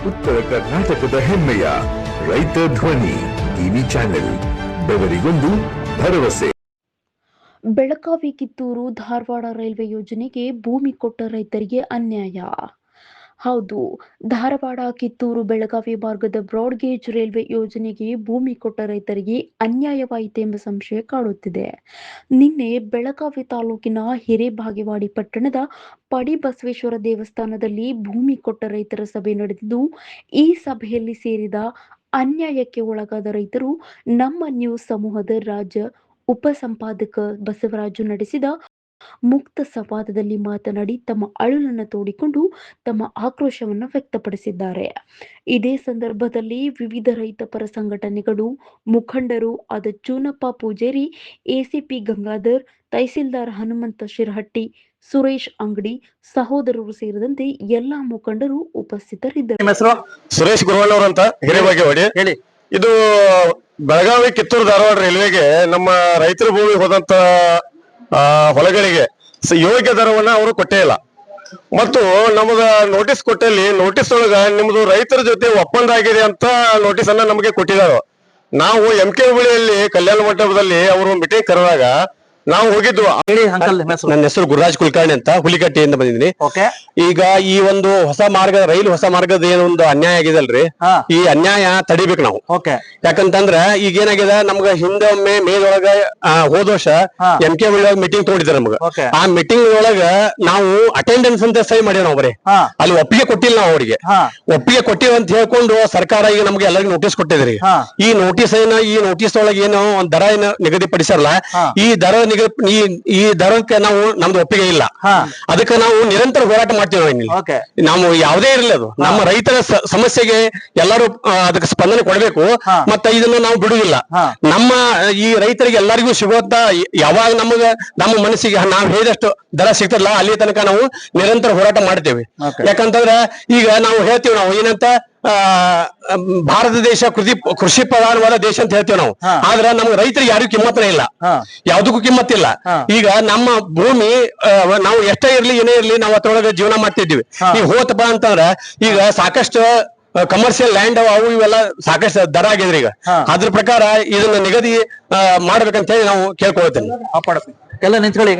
ಉತ್ತರ ಕರ್ನಾಟಕದ ಹೆಮ್ಮೆಯ ರೈತ ಧ್ವನಿ ಟಿವಿ ಚಾನೆಲ್, ಬೆವರಿಗೊಂದು ಭರವಸೆ. ಬೆಳಗಾವಿ ಕಿತ್ತೂರು ಧಾರವಾಡ ರೈಲ್ವೆ ಯೋಜನೆಗೆ ಭೂಮಿ ಕೊಟ್ಟ ರೈತರಿಗೆ ಅನ್ಯಾಯ. ಹೌದು, ಧಾರವಾಡ ಕಿತ್ತೂರು ಬೆಳಗಾವಿ ಮಾರ್ಗದ ಬ್ರಾಡ್ಗೇಜ್ ರೈಲ್ವೆ ಯೋಜನೆಗೆ ಭೂಮಿ ಕೊಟ್ಟ ರೈತರಿಗೆ ಅನ್ಯಾಯವಾಯಿತೆಂಬ ಸಂಶಯ ಕಾಡುತ್ತಿದೆ. ನಿನ್ನೆ ಬೆಳಗಾವಿ ತಾಲೂಕಿನ ಹಿರೇಬಾಗೇವಾಡಿ ಪಟ್ಟಣದ ಪಡಿಬಸವೇಶ್ವರ ದೇವಸ್ಥಾನದಲ್ಲಿ ಭೂಮಿ ಕೊಟ್ಟ ರೈತರ ಸಭೆ ನಡೆದಿದ್ದು, ಈ ಸಭೆಯಲ್ಲಿ ಸೇರಿದ ಅನ್ಯಾಯಕ್ಕೆ ಒಳಗಾದ ರೈತರು ನಮ್ಮ ನ್ಯೂಸ್ ಸಮೂಹದ ರಾಜ್ಯ ಉಪಸಂಪಾದಕ ಬಸವರಾಜು ನಡೆಸಿದ ಮುಕ್ತ ಸಂವಾದದಲ್ಲಿ ಮಾತನಾಡಿ ತಮ್ಮ ಅಳಲನ್ನು ತೋಡಿಕೊಂಡು ತಮ್ಮ ಆಕ್ರೋಶವನ್ನು ವ್ಯಕ್ತಪಡಿಸಿದ್ದಾರೆ. ಇದೇ ಸಂದರ್ಭದಲ್ಲಿ ವಿವಿಧ ರೈತಪರ ಸಂಘಟನೆಗಳು ಮುಖಂಡರು ಆದ ಚೂನಪ್ಪ ಪೂಜೇರಿ, ಎಸಿಪಿ ಗಂಗಾಧರ್, ತಹಸೀಲ್ದಾರ್ ಹನುಮಂತ ಶಿರಹಟ್ಟಿ, ಸುರೇಶ್ ಅಂಗಡಿ, ಸಹೋದರರು ಸೇರಿದಂತೆ ಎಲ್ಲಾ ಮುಖಂಡರು ಉಪಸ್ಥಿತರಿದ್ದರು. ಹೆಸರು ಸುರೇಶ್ ಗುರುವಣ್ಣವ್ರ ಅಂತ ಹಿರೇಬಾಗೇವಾಡಿ. ಹೇಳಿ, ಇದು ಬೆಳಗಾವಿ ಕಿತ್ತೂರು ಧಾರವಾಡ ರೈಲ್ವೆಗೆ ನಮ್ಮ ರೈತರ ಭೂಮಿ ಹೋದಂತ ಹೊಲಗಳಿಗೆ ಯೋಗ್ಯ ದರವನ್ನ ಅವರು ಕೊಟ್ಟೇ ಇಲ್ಲ. ಮತ್ತು ನಮಗ ನೋಟಿಸ್ ಕೊಟ್ಟಲ್ಲಿ ನೋಟಿಸ್ ಒಳಗ ನಿಮ್ದು ರೈತರ ಜೊತೆ ಒಪ್ಪಂದ ಆಗಿದೆ ಅಂತ ನೋಟಿಸ್ ಅನ್ನ ನಮಗೆ ಕೊಟ್ಟಿದ್ದಾರೆ. ನಾವು MK ಹುಬ್ಬಳ್ಳಿಯಲ್ಲಿ ಕಲ್ಯಾಣ ಮಂಟಪದಲ್ಲಿ ಅವರು ಮೀಟಿಂಗ್ ಕರೆದಾಗ ನಾವು ಹೋಗಿದ್ವು. ನನ್ನ ಹೆಸರು ಗುರುರಾಜ್ ಕುಲಕರ್ಣಿ ಅಂತ ಹುಲಿಕಟ್ಟಿಯಿಂದ ಬಂದಿದ್ದೀನಿ. ಈಗ ಈ ಒಂದು ಹೊಸ ಮಾರ್ಗ, ರೈಲು ಹೊಸ ಮಾರ್ಗದ ಏನೊಂದು ಅನ್ಯಾಯ ಆಗಿದೆ ಅಲ್ರಿ, ಈ ಅನ್ಯಾಯ ತಡಿಬೇಕು ನಾವು. ಯಾಕಂತಂದ್ರ ಈಗ ಏನಾಗಿದೆ, ನಮ್ಗ ಹಿಂದೆ ಒಮ್ಮೆ ಮೇದೊಳಗ ಹೋದ ವರ್ಷ MK ಹುಬ್ಬಳ್ಳಿ ಮೀಟಿಂಗ್ ತಗೊಂಡಿದ್ದಾರೆ ನಮ್ಗ. ಆ ಮೀಟಿಂಗ್ ಒಳಗ ನಾವು ಅಟೆಂಡೆನ್ಸ್ ಅಂತ ಸಹಿ ಮಾಡಿವಿ ನಾವು. ಬರೀ ಅಲ್ಲಿ ಒಪ್ಪಿಗೆ ಕೊಟ್ಟಿಲ್ಲ ನಾವು ಅವ್ರಿಗೆ. ಒಪ್ಪಿಗೆ ಕೊಟ್ಟಿವಿ ಅಂತ ಹೇಳ್ಕೊಂಡು ಸರ್ಕಾರ ಈಗ ನಮ್ಗೆ ಎಲ್ಲರಿಗೂ ನೋಟಿಸ್ ಕೊಟ್ಟಿದ್ರಿ. ಈ ನೋಟಿಸ್ ಒಳಗೆ ಏನೋ ಒಂದ್ ದರ ಏನು ನಿಗದಿಪಡಿಸಲ್ಲ. ಈ ದರಕ್ಕೆ ನಾವು ನಮ್ದು ಒಪ್ಪಿಗೆ ಇಲ್ಲ. ಅದಕ್ಕೆ ನಾವು ನಿರಂತರ ಹೋರಾಟ ಮಾಡ್ತೀವಿ. ನಾವು ಯಾವುದೇ ಇರಲಿ, ಅದು ನಮ್ಮ ರೈತರ ಸಮಸ್ಯೆಗೆ ಎಲ್ಲರೂ ಅದಕ್ಕೆ ಸ್ಪಂದನೆ ಕೊಡಬೇಕು. ಮತ್ತೆ ಇದನ್ನ ನಾವು ಬಿಡುವುದಿಲ್ಲ. ನಮ್ಮ ಈ ರೈತರಿಗೆ ಎಲ್ಲರಿಗೂ ಸಿಗುವಂತ ಯಾವಾಗ ನಮ್ಮ ಮನಸ್ಸಿಗೆ ನಾವು ಹೇಳಿದಷ್ಟು ದರ ಸಿಗ್ತದಲ್ಲ, ಅಲ್ಲಿ ತನಕ ನಾವು ನಿರಂತರ ಹೋರಾಟ ಮಾಡ್ತೇವೆ. ಯಾಕಂತಂದ್ರೆ ಈಗ ನಾವು ಹೇಳ್ತೀವಿ, ನಾವು ಏನಂತ ಭಾರತ ದೇಶ ಕೃಷಿ ಪ್ರಧಾನವಾದ ದೇಶ ಅಂತ ಹೇಳ್ತೇವೆ ನಾವು. ಆದ್ರೆ ನಮ್ಗೆ ರೈತರಿಗೆ ಯಾರಿಗೂ ಕಿಮ್ಮತ್ತನೇ ಇಲ್ಲ, ಯಾವ್ದಕ್ಕೂ ಕಿಮ್ಮತ್ತಿಲ್ಲ. ಈಗ ನಮ್ಮ ಭೂಮಿ ನಾವು ಎಷ್ಟೇ ಇರ್ಲಿ ಏನೇ ಇರ್ಲಿ ನಾವು ಅದ್ರೊಳಗೆ ಜೀವನ ಮಾಡ್ತಿದ್ವಿ. ಈಗ ಹೋತಪ್ಪ ಅಂತಂದ್ರ ಈಗ ಸಾಕಷ್ಟು ಕಮರ್ಷಿಯಲ್ ಲ್ಯಾಂಡ್ ಅವು ಇವೆಲ್ಲ ಸಾಕಷ್ಟು ದರ ಆಗಿದ್ರಿ. ಈಗ ಅದ್ರ ಪ್ರಕಾರ ಇದನ್ನ ನಿಗದಿ ಮಾಡ್ಬೇಕಂತ ಹೇಳಿ ನಾವು ಕೇಳ್ಕೊಳ್ತೇನೆ. ಎಲ್ಲ ನಿಂತ್ಕೊಳ್ಳಿ.